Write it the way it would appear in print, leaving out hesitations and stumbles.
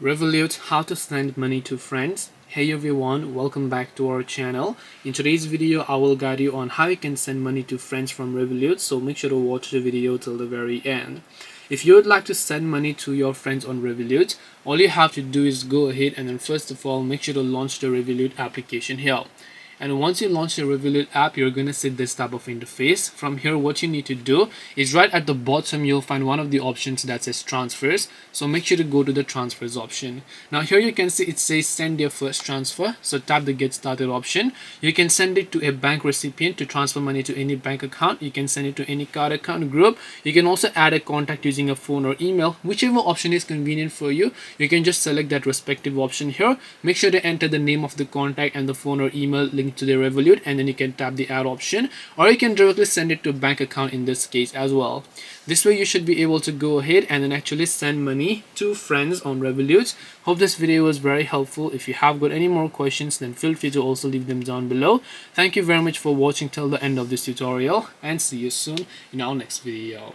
Revolut, how to send money to friends. Hey everyone, welcome back to our channel. In today's video, I will guide you on how you can send money to friends from Revolut, so make sure to watch the video till the very end. If you would like to send money to your friends on Revolut, all you have to do is go ahead and then first of all, make sure to launch the Revolut application here. And once you launch the Revolut app, you're going to see this type of interface. From here, what you need to do is right at the bottom, you'll find one of the options that says transfers. So make sure to go to the transfers option. Now here you can see it says send your first transfer. So tap the get started option. You can send it to a bank recipient to transfer money to any bank account. You can send it to any card account group. You can also add a contact using a phone or email. Whichever option is convenient for you, you can just select that respective option here. Make sure to enter the name of the contact and the phone or email link to the Revolut, and then you can tap the add option, or you can directly send it to a bank account in this case as well. This way you should be able to go ahead and then actually send money to friends on Revolut. Hope this video was very helpful. If you have got any more questions, then feel free to also leave them down below. Thank you very much for watching till the end of this tutorial, and see you soon in our next video.